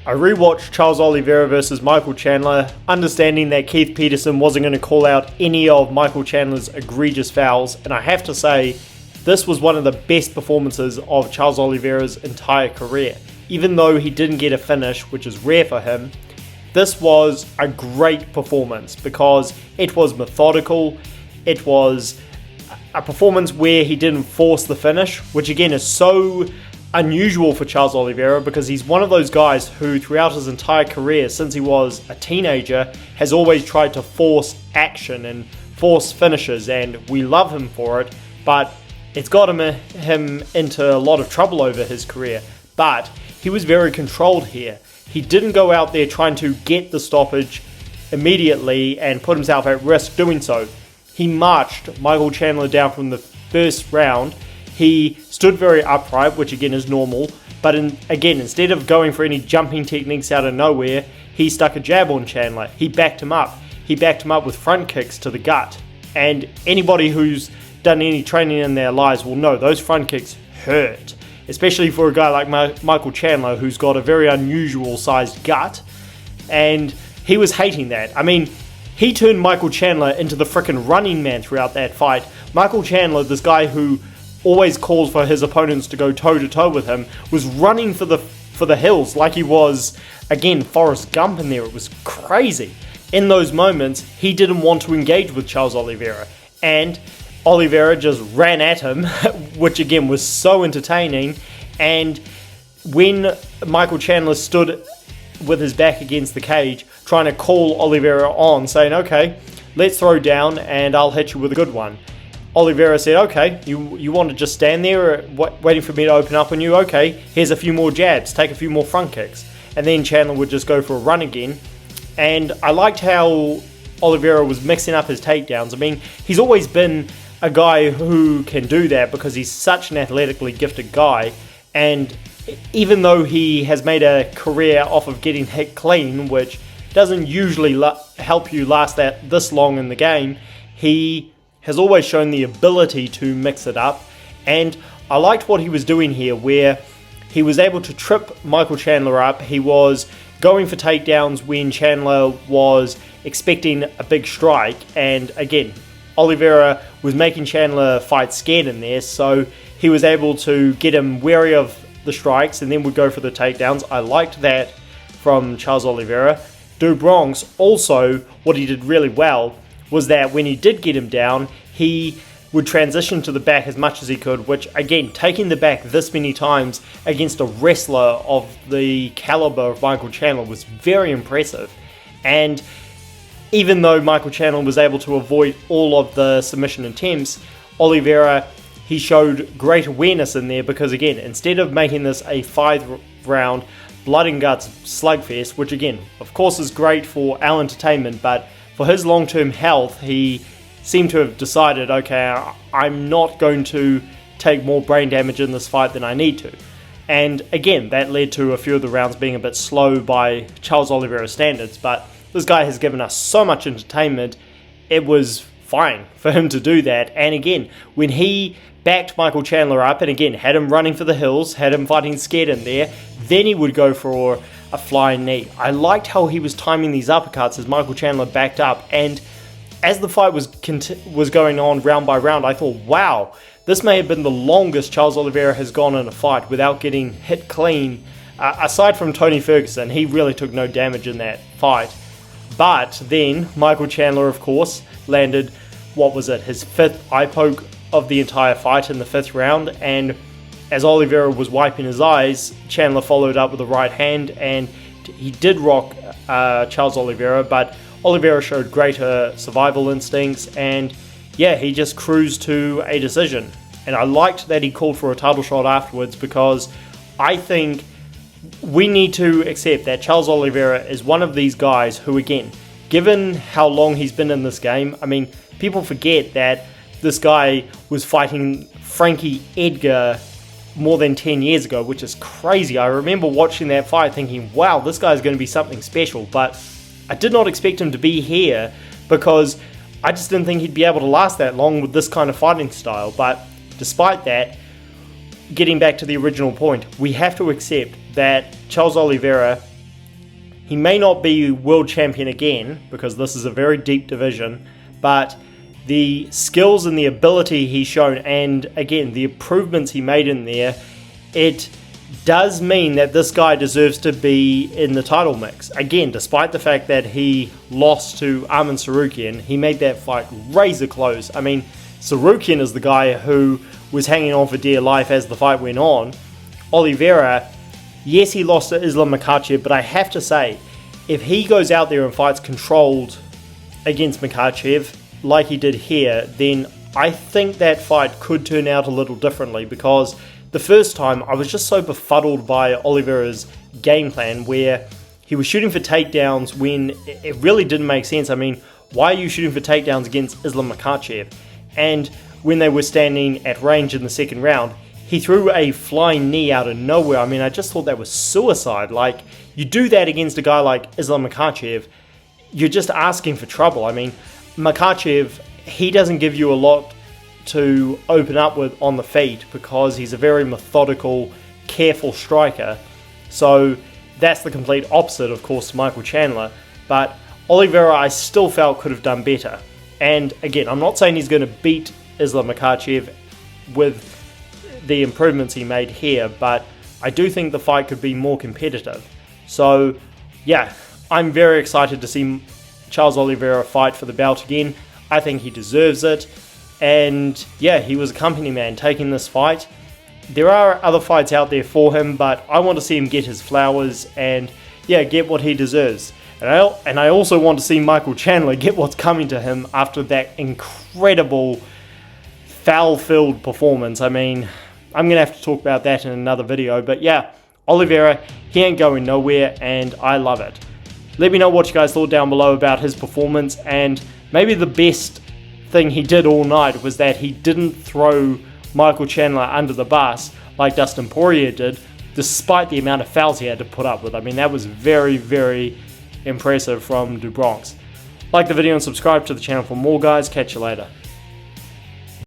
I rewatched Charles Oliveira versus Michael Chandler, understanding that Keith Peterson wasn't going to call out any of Michael Chandler's egregious fouls, and I have to say, this was one of the best performances of Charles Oliveira's entire career. Even though he didn't get a finish, which is rare for him, this was a great performance because it was methodical. It was a performance where he didn't force the finish, which again is so unusual for Charles Oliveira because he's one of those guys who throughout his entire career since he was a teenager has always tried to force action and force finishes, and we love him for it, but it's got him into a lot of trouble over his career. But he was very controlled here. He didn't go out there trying to get the stoppage immediately and put himself at risk doing so. He marched Michael Chandler down from the first round. He stood very upright, which again is normal, but instead of going for any jumping techniques out of nowhere, he stuck a jab on Chandler. He backed him up. He backed him up with front kicks to the gut. And anybody who's done any training in their lives will know those front kicks hurt, especially for a guy like Michael Chandler who's got a very unusual sized gut, and he was hating that. I mean, he turned Michael Chandler into the frickin' running man throughout that fight. Michael Chandler, this guy who always calls for his opponents to go toe-to-toe with him, was running for the hills like he was, again, Forrest Gump in there. It was crazy. In those moments, he didn't want to engage with Charles Oliveira, and Oliveira just ran at him, which again was so entertaining. And when Michael Chandler stood with his back against the cage, trying to call Oliveira on, saying, okay, let's throw down and I'll hit you with a good one, Oliveira said, okay, you want to just stand there waiting for me to open up on you? Okay, here's a few more jabs, take a few more front kicks. And then Chandler would just go for a run again. And I liked how Oliveira was mixing up his takedowns. I mean, he's always been a guy who can do that because he's such an athletically gifted guy. And even though he has made a career off of getting hit clean, which doesn't usually help you last this long in the game, he has always shown the ability to mix it up. And I liked what he was doing here, where he was able to trip Michael Chandler up. He was going for takedowns when Chandler was expecting a big strike, and again, Oliveira was making Chandler fight scared in there, so he was able to get him wary of the strikes and then would go for the takedowns. I liked that from Charles Oliveira. Do Bronx, also, what he did really well was that when he did get him down, he would transition to the back as much as he could, which again, taking the back this many times against a wrestler of the caliber of Michael Chandler was very impressive. And even though Michael Chandler was able to avoid all of the submission attempts, Oliveira, he showed great awareness in there because again, instead of making this a 5-round blood and guts slugfest, which again, of course is great for our entertainment, but for his long-term health, he seemed to have decided, okay, I'm not going to take more brain damage in this fight than I need to. And again, that led to a few of the rounds being a bit slow by Charles Oliveira's standards, but this guy has given us so much entertainment, it was fine for him to do that. And again, when he backed Michael Chandler up and again had him running for the hills, had him fighting scared in there, then he would go for a flying knee. I liked how he was timing these uppercuts as Michael Chandler backed up, and as the fight was going on round by round, I thought, wow, this may have been the longest Charles Oliveira has gone in a fight without getting hit clean. Aside from Tony Ferguson, he really took no damage in that fight. But then Michael Chandler, of course, landed, his 5th eye poke of the entire fight in the 5th round, and as Oliveira was wiping his eyes, Chandler followed up with a right hand, and he did rock Charles Oliveira, but Oliveira showed greater survival instincts, and yeah, he just cruised to a decision. And I liked that he called for a title shot afterwards, because I think we need to accept that Charles Oliveira is one of these guys who, again, given how long he's been in this game, I mean, people forget that this guy was fighting Frankie Edgar more than 10 years ago, which is crazy. I remember watching that fight thinking, wow, this guy's going to be something special, but I did not expect him to be here because I just didn't think he'd be able to last that long with this kind of fighting style. But despite that, getting back to the original point, we have to accept that Charles Oliveira He may not be world champion again, because this is a very deep division, but the skills and the ability he's shown, and again, the improvements he made in there, it does mean that this guy deserves to be in the title mix. Again, despite the fact that he lost to Arman Tsarukyan, he made that fight razor close. I mean, Tsarukyan is the guy who was hanging on for dear life as the fight went on. Oliveira, yes, he lost to Islam Makhachev, but I have to say, if he goes out there and fights controlled against Makhachev, like he did here, then I think that fight could turn out a little differently, because the first time I was just so befuddled by Oliveira's game plan, where he was shooting for takedowns when it really didn't make sense. I mean, why are you shooting for takedowns against Islam Makhachev? And when they were standing at range in the second round, he threw a flying knee out of nowhere. I mean, I just thought that was suicide. Like, you do that against a guy like Islam Makhachev, you're just asking for trouble. I mean, Makhachev, he doesn't give you a lot to open up with on the feet, because he's a very methodical, careful striker. So that's the complete opposite, of course, to Michael Chandler. But Oliveira, I still felt could have done better. And again, I'm not saying he's going to beat Islam Makhachev with the improvements he made here, but I do think the fight could be more competitive. So yeah, I'm very excited to see Charles Oliveira fight for the belt again. I think he deserves it. And yeah, he was a company man taking this fight. There are other fights out there for him, but I want to see him get his flowers and yeah, get what he deserves. And I also want to see Michael Chandler get what's coming to him after that incredible foul-filled performance. I mean, I'm going to have to talk about that in another video, but yeah, Oliveira, he ain't going nowhere, and I love it. Let me know what you guys thought down below about his performance, and maybe the best thing he did all night was that he didn't throw Michael Chandler under the bus like Dustin Poirier did, despite the amount of fouls he had to put up with. I mean, that was very, very impressive from DuBronx. Like the video and subscribe to the channel for more, guys. Catch you later.